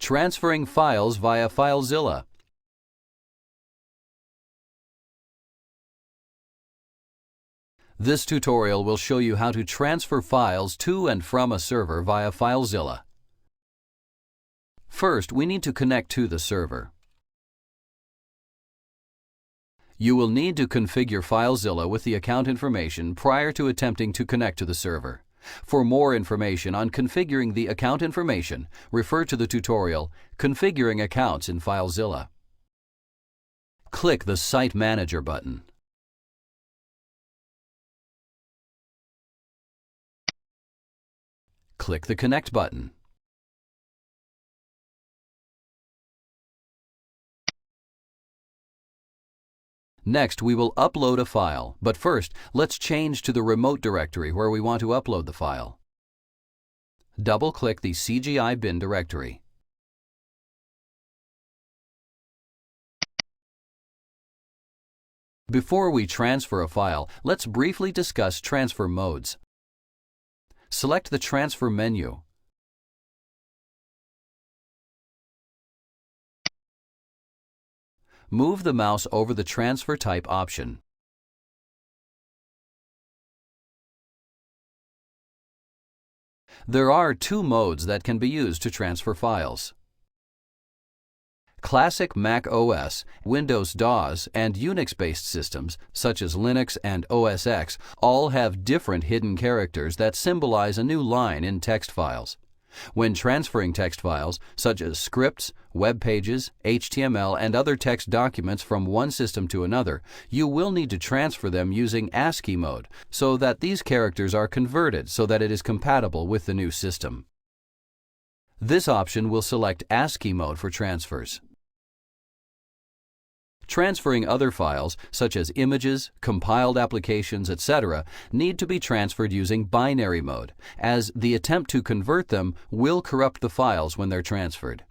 Transferring files via FileZilla. This tutorial will show you how to transfer files to and from a server via FileZilla. First, we need to connect to the server. You will need to configure FileZilla with the account information prior to attempting to connect to the server. For more information on configuring the account information, refer to the tutorial Configuring Accounts in FileZilla. Click the Site Manager button. Click the Connect button. Next, we will upload a file, but first, let's change to the remote directory where we want to upload the file. Double-click the CGI bin directory. Before we transfer a file, let's briefly discuss transfer modes. Select the Transfer menu. Move the mouse over the Transfer Type option. There are two modes that can be used to transfer files. Classic Mac OS, Windows DOS, and Unix-based systems, such as Linux and OS X, all have different hidden characters that symbolize a new line in text files. When transferring text files, such as scripts, web pages, HTML, and other text documents from one system to another, you will need to transfer them using ASCII mode so that these characters are converted so that it is compatible with the new system. This option will select ASCII mode for transfers. Transferring other files, such as images, compiled applications, etc., need to be transferred using binary mode, as the attempt to convert them will corrupt the files when they're transferred.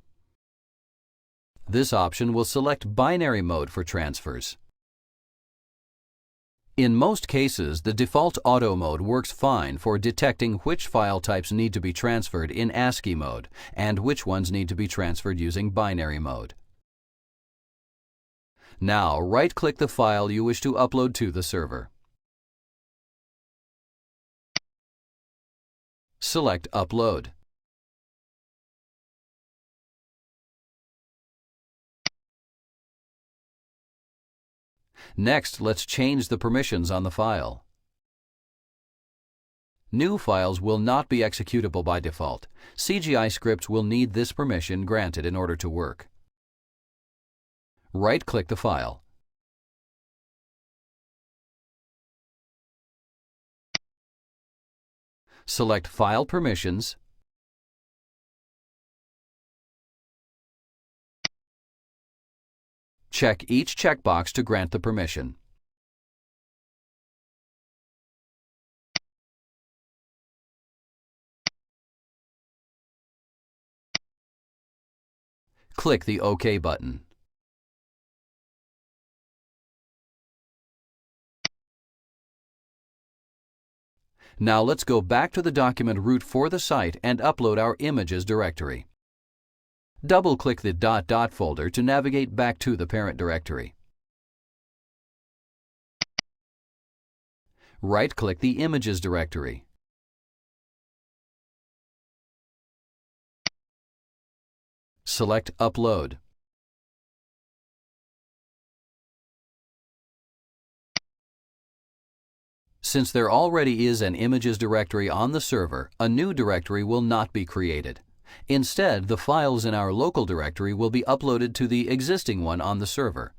This option will select binary mode for transfers. In most cases, the default auto mode works fine for detecting which file types need to be transferred in ASCII mode and which ones need to be transferred using binary mode. Now, right-click the file you wish to upload to the server. Select Upload. Next, let's change the permissions on the file. New files will not be executable by default. CGI scripts will need this permission granted in order to work. Right-click the file. Select File Permissions. Check each checkbox to grant the permission. Click the OK button. Now let's go back to the document root for the site and upload our images directory. Double-click the .dot folder to navigate back to the parent directory. Right-click the images directory. Select Upload. Since there already is an images directory on the server, a new directory will not be created. Instead, the files in our local directory will be uploaded to the existing one on the server.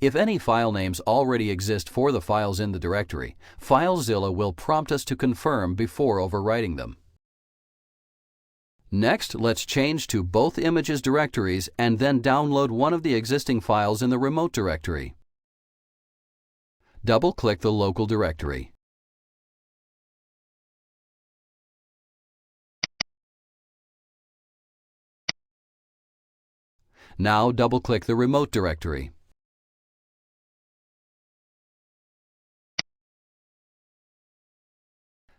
If any file names already exist for the files in the directory, FileZilla will prompt us to confirm before overwriting them. Next, let's change to both images directories and then download one of the existing files in the remote directory. Double-click the local directory. Now double-click the remote directory.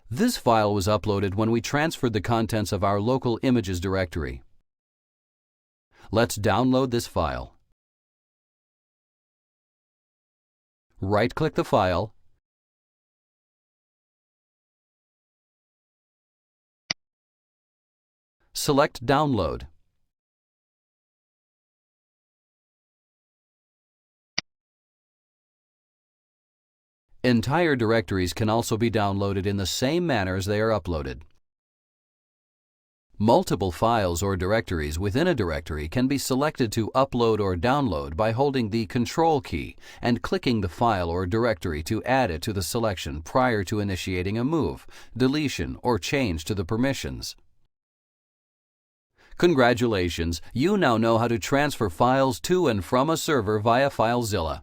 This file was uploaded when we transferred the contents of our local images directory. Let's download this file. Right-click the file, select Download. Entire directories can also be downloaded in the same manner as they are uploaded. Multiple files or directories within a directory can be selected to upload or download by holding the Control key and clicking the file or directory to add it to the selection prior to initiating a move, deletion, or change to the permissions. Congratulations! You now know how to transfer files to and from a server via FileZilla.